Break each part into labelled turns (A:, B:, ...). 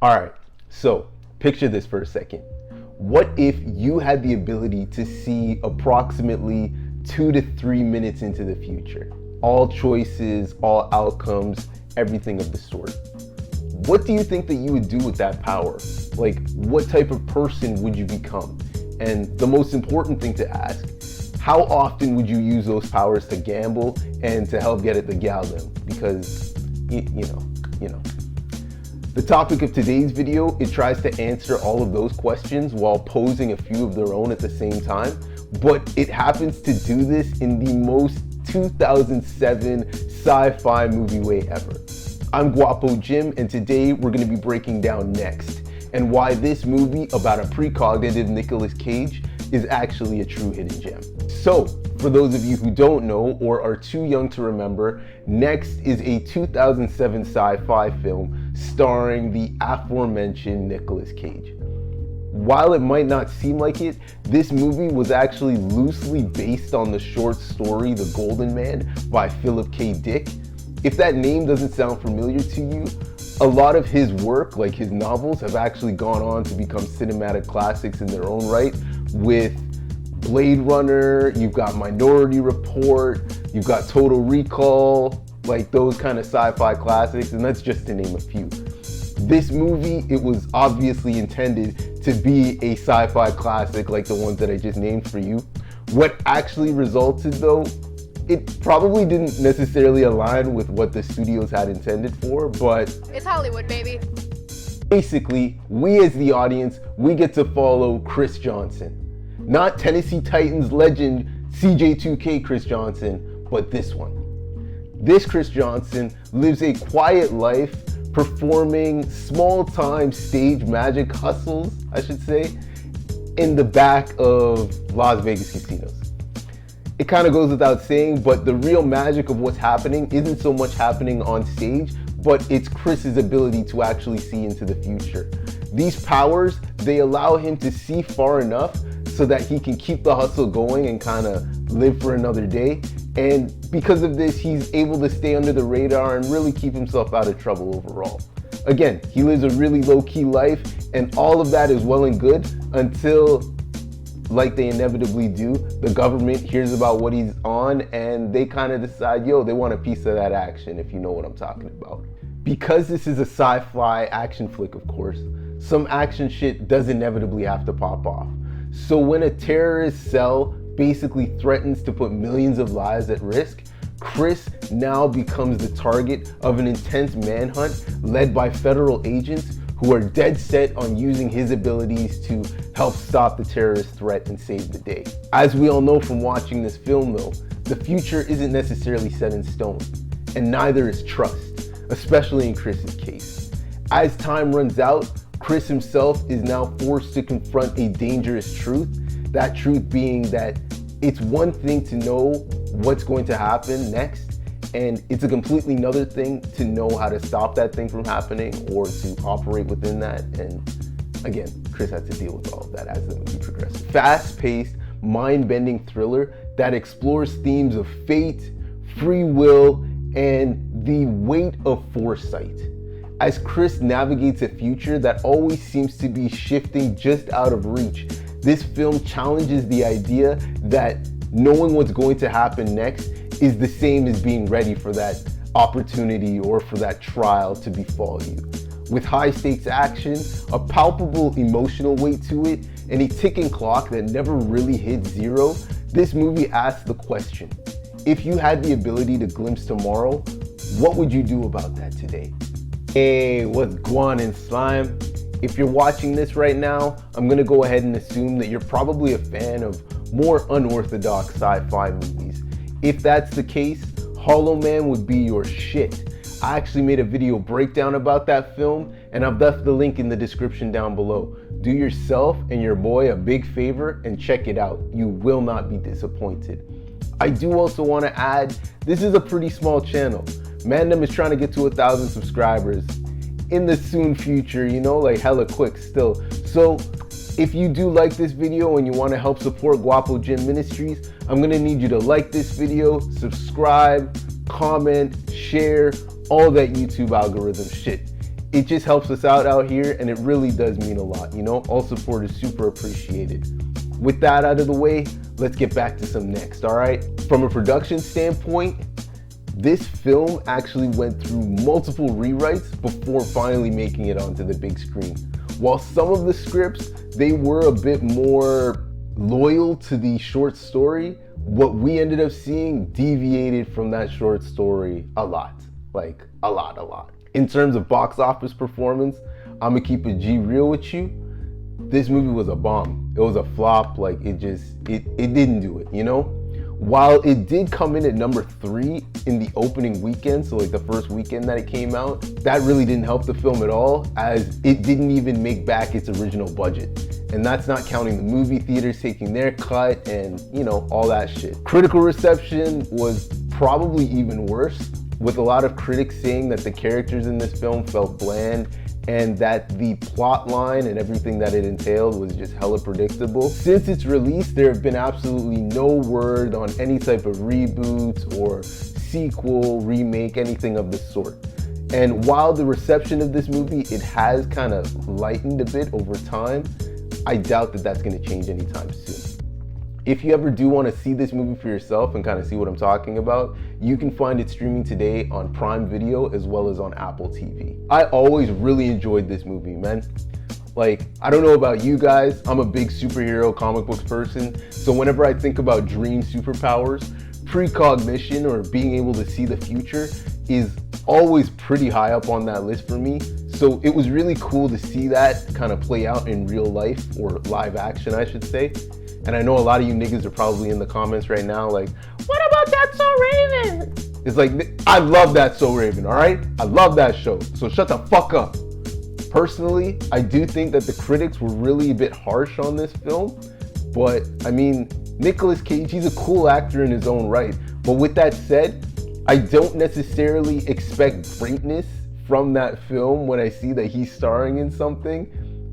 A: All right, so picture this for a second. What if you had the ability to see approximately 2 to 3 minutes into the future? All choices, all outcomes, everything of the sort. What do you think that you would do with that power? Like, what type of person would you become? And the most important thing to ask, how often would you use those powers to gamble and to help get at the gal them? Because, you know. The topic of today's video, it tries to answer all of those questions while posing a few of their own at the same time, but it happens to do this in the most 2007 sci-fi movie way ever. I'm Guapo Jim, and today we're going to be breaking down Next, and why this movie about a precognitive Nicolas Cage is actually a true hidden gem. So, for those of you who don't know or are too young to remember, Next is a 2007 sci-fi film starring the aforementioned Nicolas Cage. While it might not seem like it, this movie was actually loosely based on the short story The Golden Man by Philip K. Dick. If that name doesn't sound familiar to you, a lot of his work, like his novels, have actually gone on to become cinematic classics in their own right, with Blade Runner, you've got Minority Report, you've got Total Recall, like those kind of sci-fi classics, and that's just to name a few. This movie, it was obviously intended to be a sci-fi classic like the ones that I just named for you. What actually resulted though, it probably didn't necessarily align with what the studios had intended for, but
B: it's Hollywood, baby.
A: Basically, we as the audience, we get to follow Chris Johnson. Not Tennessee Titans legend CJ2K Chris Johnson, but this one. This Chris Johnson lives a quiet life performing small-time stage magic hustles, I should say, in the back of Las Vegas casinos. It kind of goes without saying, but the real magic of what's happening isn't so much happening on stage, but it's Chris's ability to actually see into the future. These powers, they allow him to see far enough so that he can keep the hustle going and kind of live for another day. And because of this, he's able to stay under the radar and really keep himself out of trouble overall. Again, he lives a really low-key life, and all of that is well and good until, like they inevitably do, the government hears about what he's on and they kind of decide, yo, they want a piece of that action, if you know what I'm talking about. Because this is a sci-fi action flick, of course, some action shit does inevitably have to pop off. So when a terrorist cell basically threatens to put millions of lives at risk, Chris now becomes the target of an intense manhunt led by federal agents who are dead set on using his abilities to help stop the terrorist threat and save the day. As we all know from watching this film though, the future isn't necessarily set in stone, and neither is trust, especially in Chris's case. As time runs out, Chris himself is now forced to confront a dangerous truth, that truth being that it's one thing to know what's going to happen next, and it's a completely another thing to know how to stop that thing from happening or to operate within that. And again, Chris had to deal with all of that as the movie progresses. Fast-paced, mind-bending thriller that explores themes of fate, free will, and the weight of foresight. As Chris navigates a future that always seems to be shifting just out of reach, this film challenges the idea that knowing what's going to happen next is the same as being ready for that opportunity or for that trial to befall you. With high stakes action, a palpable emotional weight to it, and a ticking clock that never really hits zero, this movie asks the question, if you had the ability to glimpse tomorrow, what would you do about that today? Hey, what's guan and slime? If you're watching this right now, I'm gonna go ahead and assume that you're probably a fan of more unorthodox sci-fi movies. If that's the case, Hollow Man would be your shit. I actually made a video breakdown about that film, and I've left the link in the description down below. Do yourself and your boy a big favor and check it out. You will not be disappointed. I do also want to add, this is a pretty small channel. Mandem is trying to get to 1,000 subscribers in the soon future, you know, like hella quick still. So if you do like this video and you want to help support Guapo Jim Ministries, I'm gonna need you to like this video, subscribe, comment, share, all that YouTube algorithm shit. It just helps us out here, and it really does mean a lot, you know? All support is super appreciated. With that out of the way, let's get back to some next, all right? From a production standpoint, this film actually went through multiple rewrites before finally making it onto the big screen. While some of the scripts, they were a bit more loyal to the short story, what we ended up seeing deviated from that short story a lot. Like, a lot. In terms of box office performance, I'm gonna keep it G real with you. This movie was a bomb. It was a flop. Like, it didn't do it, you know? While it did come in at number 3 in the opening weekend, so like the first weekend that it came out, that really didn't help the film at all, as it didn't even make back its original budget. And that's not counting the movie theaters taking their cut and, you know, all that shit. Critical reception was probably even worse, with a lot of critics saying that the characters in this film felt bland and that the plot line and everything that it entailed was just hella predictable. Since its release, there have been absolutely no word on any type of reboot or sequel, remake, anything of the sort. And while the reception of this movie, it has kind of lightened a bit over time, I doubt that that's gonna change anytime soon. If you ever do want to see this movie for yourself and kind of see what I'm talking about, you can find it streaming today on Prime Video as well as on Apple TV. I always really enjoyed this movie, man. Like, I don't know about you guys, I'm a big superhero comic books person, so whenever I think about dream superpowers, precognition or being able to see the future is always pretty high up on that list for me. So it was really cool to see that kind of play out in real life, or live action, I should say. And I know a lot of you niggas are probably in the comments right now like, what about That's So Raven? It's like, I love That's So Raven, all right? I love that show, so shut the fuck up. Personally, I do think that the critics were really a bit harsh on this film, but I mean, Nicolas Cage, he's a cool actor in his own right. But with that said, I don't necessarily expect greatness from that film when I see that he's starring in something.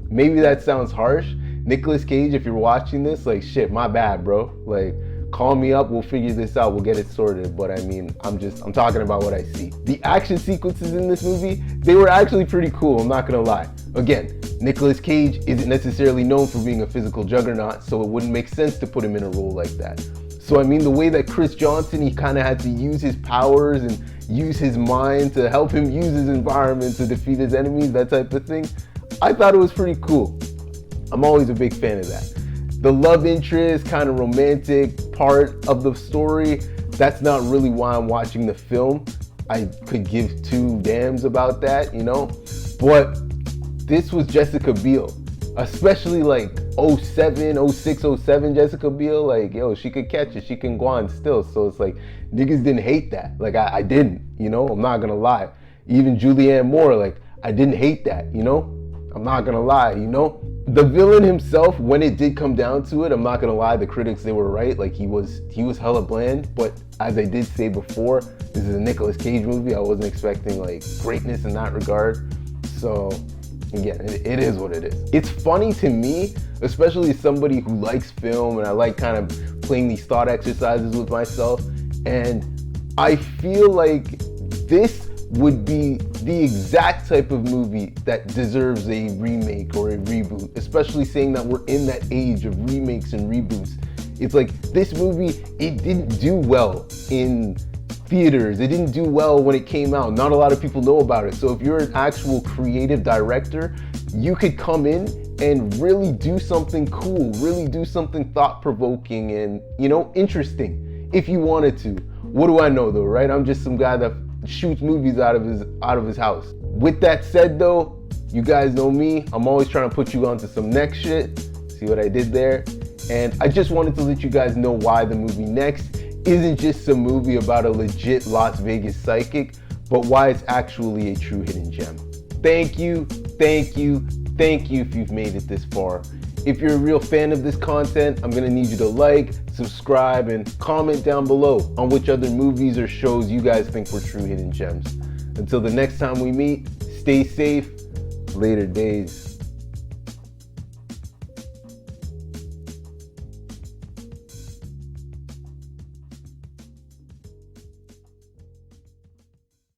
A: Maybe that sounds harsh. Nicolas Cage, if you're watching this, like, shit, my bad, bro. Like, call me up, we'll figure this out, we'll get it sorted. But I mean, I'm talking about what I see. The action sequences in this movie, they were actually pretty cool, I'm not gonna lie. Again, Nicolas Cage isn't necessarily known for being a physical juggernaut, so it wouldn't make sense to put him in a role like that. So I mean, the way that Chris Johnson, he kind of had to use his powers and use his mind to help him use his environment to defeat his enemies, that type of thing, I thought it was pretty cool. I'm always a big fan of that. The love interest, kind of romantic part of the story, that's not really why I'm watching the film. I could give two damns about that, you know? But this was Jessica Biel, especially like 07, 06, 07 Jessica Biel, like, yo, she could catch it, she can go on still. So it's like, niggas didn't hate that. Like, I didn't, you know? I'm not gonna lie. Even Julianne Moore, like, I didn't hate that, you know? I'm not gonna lie, you know? The villain himself, when it did come down to it, I'm not gonna lie, the critics, they were right. Like, he was hella bland, but as I did say before, this is a Nicolas Cage movie. I wasn't expecting like greatness in that regard. So again, it is what it is. It's funny to me, especially as somebody who likes film and I like kind of playing these thought exercises with myself. And I feel like this would be the exact type of movie that deserves a remake or a reboot, especially saying that we're in that age of remakes and reboots. It's like, this movie, it didn't do well in theaters. It didn't do well when it came out. Not a lot of people know about it. So if you're an actual creative director, you could come in and really do something cool, really do something thought-provoking and, you know, interesting if you wanted to. What do I know though, right? I'm just some guy that shoots movies out of his house. With that said though, you guys know me, I'm always trying to put you onto some next shit. See what I did there? And I just wanted to let you guys know why the movie Next isn't just some movie about a legit Las Vegas psychic, but why it's actually a true hidden gem. Thank you if you've made it this far. If you're a real fan of this content, I'm gonna need you to like, subscribe, and comment down below on which other movies or shows you guys think were true hidden gems. Until the next time we meet, stay safe, later days.